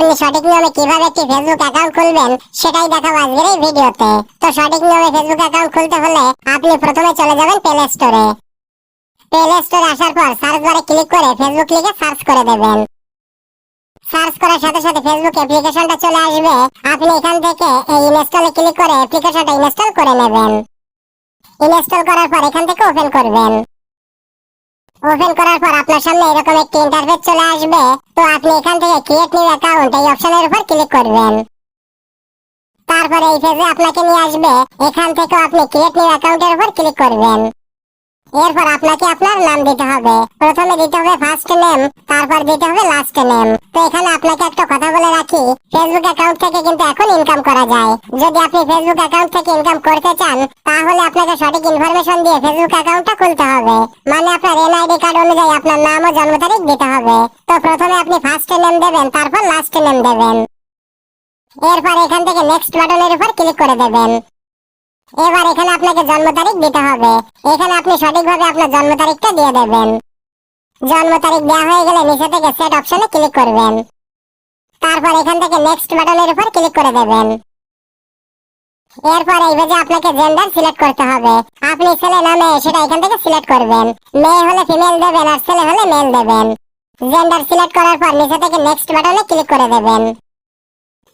আপনি সঠিক নিয়মে কিভাবে একটি ফেসবুক অ্যাকাউন্ট খুলবেন সেটাই দেখাবো আজকের এই ভিডিওতে। তো সঠিক নিয়মে ফেসবুক অ্যাকাউন্ট খুলতে হলে আপনি প্রথমে চলে যাবেন প্লে স্টোরে। প্লে স্টোরে আসার পর সার্চ বারে ক্লিক করে ফেসবুক লিখে সার্চ করে দেবেন। সার্চ করার সাথে সাথে ফেসবুক অ্যাপ্লিকেশনটা চলে আসবে। আপনি এখান থেকে এই ইনস্টলে ক্লিক করে অ্যাপ্লিকেশনটা ইনস্টল করে নেবেন। ইনস্টল করার পর এখান থেকে ওপেন করবেন। ওপেন করার পর আপনার সামনে এরকম একটি ইন্টারফেস চলে আসবে। তো আপনি এখান থেকে ক্রিয়েট নিউ অ্যাকাউন্ট এই অপশনের উপর ক্লিক করবেন। তারপরে এই পেজে আপনাকে নিয়ে আসবে। এখান থেকে আপনি ক্রিয়েট নিউ অ্যাকাউন্টের উপর ক্লিক করবেন। এরপর আপনাকে আপনার নাম দিতে হবে। প্রথমে দিতে হবে ফার্স্ট নেম, তারপর দিতে হবে লাস্ট নেম। তো এখানে আপনাকে একটা কথা বলে রাখি, ফেসবুক অ্যাকাউন্ট থেকে কিন্তু এখন ইনকাম করা যায়। যদি আপনি ফেসবুক অ্যাকাউন্ট থেকে ইনকাম করতে চান তাহলে আপনাকে সঠিক ইনফরমেশন দিয়ে ফেসবুক অ্যাকাউন্টটা খুলতে হবে। মানে আপনার এনআইডি কার্ড অনুযায়ী আপনার নাম ও জন্ম তারিখ দিতে হবে। তো প্রথমে আপনি ফার্স্ট নেম দেবেন, তারপর লাস্ট নেম দেবেন। এরপর এখান থেকে নেক্সট বাটনের উপর ক্লিক করে দেবেন। এবার এখানে আপনাকে জন্ম তারিখ দিতে হবে। এখানে আপনি সঠিকভাবে আপনার জন্ম তারিখটা দিয়ে দেবেন। জন্ম তারিখ দেওয়া হয়ে গেলে নিচে থেকে সেট অপশনে ক্লিক করবেন। তারপর এখান থেকে নেক্সট বাটনের উপর ক্লিক করে দেবেন। এরপর এই পেজে আপনাকে জেন্ডার সিলেক্ট করতে হবে। আপনি ছেলে না মেয়ে সেটা এখান থেকে সিলেক্ট করবেন। মেয়ে হলে ফিমেল দেবেন আর ছেলে হলে মেল দেবেন। জেন্ডার সিলেক্ট করার পর নিচে থেকে নেক্সট বাটনে ক্লিক করে দেবেন।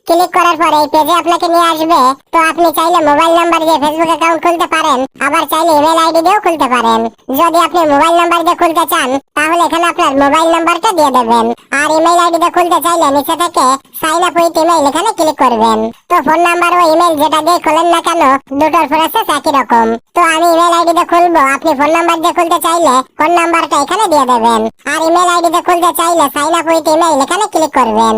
ক্লিক করার পর এই পেজে আপনাকে নিয়ে আসবে। তো আপনি চাইলে মোবাইল নাম্বার দিয়ে ফেসবুক অ্যাকাউন্ট খুলতে পারেন, আবার চাইলে ইমেল আইডি দিয়েও খুলতে পারেন। যদি আপনি মোবাইল নাম্বার দিয়ে খুলতে চান তাহলে এখানে আপনার মোবাইল নাম্বারটা দিয়ে দেবেন। আর ইমেল আইডি দিয়ে খুলতে চাইলে নিচে থেকে সাইন আপ উইথ ইমেল এখানে ক্লিক করবেন। তো ফোন নাম্বার ও ইমেল যেটা দিয়ে খোলেন না কেন দুটোর প্রসেস একই রকম। তো আমি ইমেল আইডি দিয়ে খুলবো, আপনি ফোন নাম্বার দিয়ে খুলতে চাইলে ফোন নাম্বারটা এখানে দিয়ে দেবেন। আর ইমেল আইডি দিয়ে খুলতে চাইলে সাইন আপ উইথ ইমেল এখানে ক্লিক করবেন।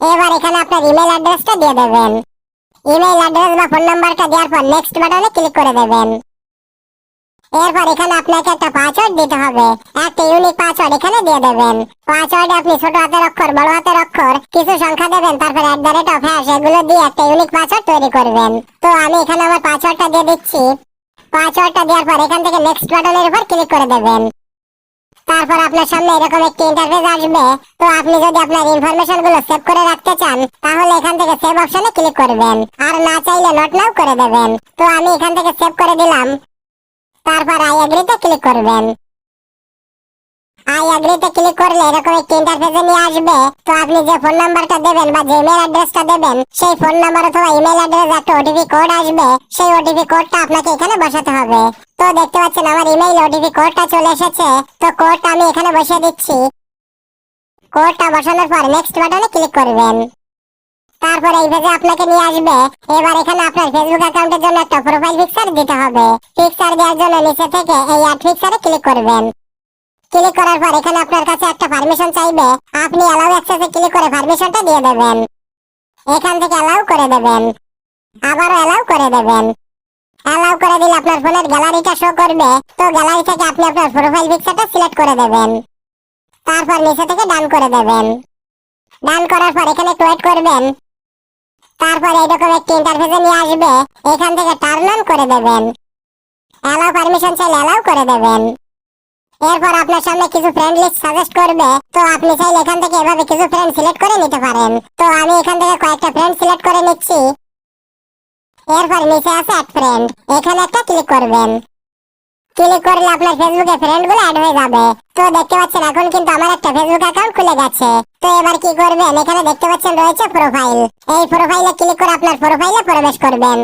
এবার এখানে আপনার ইমেল অ্যাড্রেসটা দিয়ে দেবেন। ইমেল অ্যাড্রেস বা ফোন নাম্বারটা দেওয়ার পর নেক্সট বাটনে ক্লিক করে দেবেন। এরপর এখানে আপনাকে একটা পাসওয়ার্ড দিতে হবে। একটা ইউনিক পাসওয়ার্ড এখানে দিয়ে দেবেন। পাসওয়ার্ডে আপনি ছোট হাতের অক্ষর, বড় হাতের অক্ষর, কিছু সংখ্যা দেবেন, তারপর @# এগুলো দিয়ে একটা ইউনিক পাসওয়ার্ড তৈরি করবেন। তো আমি এখানে আমার পাসওয়ার্ডটা দিয়ে দিচ্ছি। পাসওয়ার্ডটা দেওয়ার পর এখান থেকে নেক্সট বাটনের উপর ক্লিক করে দেবেন। তারপর আপনার সামনে এরকম একটি ইন্টারফেস আসবে। তো আপনি যদি আপনার ইনফরমেশন গুলো সেভ করে রাখতে চান তাহলে এখান থেকে সেভ অপশনে ক্লিক করবেন, আর না চাইলে নট নাও করে দেবেন। তো আমি এখান থেকে সেভ করে দিলাম। তারপর আই এগ্রিতে ক্লিক করবেন। আই এগ্রিতে ক্লিক করলে এরকম একটি ইন্টারফেসে নিয়ে আসবে। তো আপনি যে ফোন নাম্বারটা দেবেন বা যে ইমেল অ্যাড্রেসটা দেবেন সেই ফোন নাম্বার অথবা ইমেল অ্যাড্রেস একটা ওটিপি কোড আসবে। সেই ওটিপি কোডটা আপনাকে এখানে বসাতে হবে। তো দেখতে পাচ্ছেন আমার ইমেইল ওটিপি কোডটা চলে এসেছে। তো কোডটা আমি এখানে বসিয়ে দিচ্ছি। কোডটা বসানোর পর নেক্সট বাটনে ক্লিক করবেন। তারপর এই পেজে আপনাকে নিয়ে আসবে। এবার এখানে আপনার ফেসবুক অ্যাকাউন্টের জন্য একটা প্রোফাইল পিকচার দিতে হবে। পিকচার দেওয়ার জন্য নিচে থেকে এই অ্যাড পিকচারে ক্লিক করবেন। ক্লিক করার পর এখানে আপনার কাছে একটা পারমিশন চাইবে। আপনি অ্যালাউ অ্যাক্সেসে ক্লিক করে পারমিশনটা দিয়ে দেবেন। এখান থেকে অ্যালাউ করে দেবেন, আবারও অ্যালাউ করে দেবেন। অ্যালাউ করে দিলে আপনার ফোনের গ্যালারিটা শো করবে। তো গ্যালারি থেকে আপনি আপনার প্রোফাইল পিকচারটা সিলেক্ট করে দেবেন। তারপর নিচে থেকে ডান করে দেবেন। ডান করার পর এখানে ওয়েট করবেন। তারপর এইরকম একটি ইন্টারফেসে নিয়ে আসবে। এখান থেকে টার্ন অন করে দেবেন। অ্যালাউ পারমিশন চাইলে অ্যালাউ করে দেবেন। এরপর আপনার সামনে কিছু ফ্রেন্ড লিস্ট সাজেস্ট করবে। তো আপনি চাইলে এখান থেকে এভাবে কিছু ফ্রেন্ড সিলেক্ট করে নিতে পারেন। তো আমি এখান থেকে কয়েকটা ফ্রেন্ড সিলেক্ট করে নিচ্ছি। এরপর নিচে আছে অ্যাড ফ্রেন্ড, এখানে একটা ক্লিক করবেন। ক্লিক করলে আপনার ফেসবুকে ফ্রেন্ডগুলো অ্যাড হয়ে যাবে। তো দেখতে পাচ্ছেন এখন কিন্তু আমার একটা ফেসবুক অ্যাকাউন্ট খুলে গেছে। তো এবার কি করবেন, এখানে দেখতে পাচ্ছেন রয়েছে প্রোফাইল। এই প্রোফাইলে ক্লিক করে আপনার প্রোফাইলে প্রবেশ করবেন।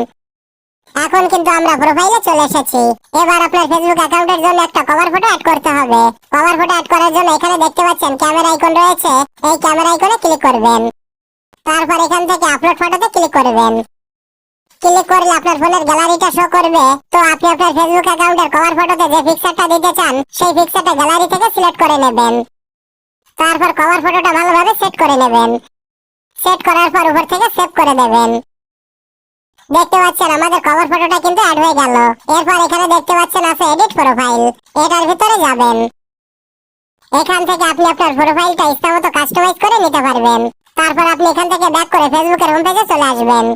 এখন কিন্তু আমরা প্রোফাইলে চলে এসেছি। এবার আপনার ফেসবুক অ্যাকাউন্টের জন্য একটা কভার ফটো অ্যাড করতে হবে। কভার ফটো অ্যাড করার জন্য এখানে দেখতে পাচ্ছেন ক্যামেরা আইকন রয়েছে। এই ক্যামেরা আইকনে ক্লিক করবেন। তারপর এখান থেকে আপলোড ফটোতে ক্লিক করবেন। ক্লিক করলে আপনার ফোনের গ্যালারিটা শো করবে। তো আপনি আপনার ফেসবুক অ্যাকাউন্টের কভার ফটোতে যে পিকচারটা দিতে চান সেই পিকচারটা গ্যালারি থেকে সিলেক্ট করে নেবেন। তারপর কভার ফটোটা ভালোভাবে সেট করে নেবেন। সেট করার পর উপর থেকে সেভ করে দেবেন। দেখতে পাচ্ছেন আমাদের কভার ফটোটা কিন্তু অ্যাড হয়ে গেল। এরপর এখানে দেখতে পাচ্ছেন আছে এডিট প্রোফাইল, এটার ভিতরে যাবেন। এখান থেকে আপনি আপনার প্রোফাইলটা ইচ্ছামতো কাস্টমাইজ করে নিতে পারবেন। তারপর আপনি এখান থেকে ব্যাক করে ফেসবুকের হোম পেজে চলে আসবেন।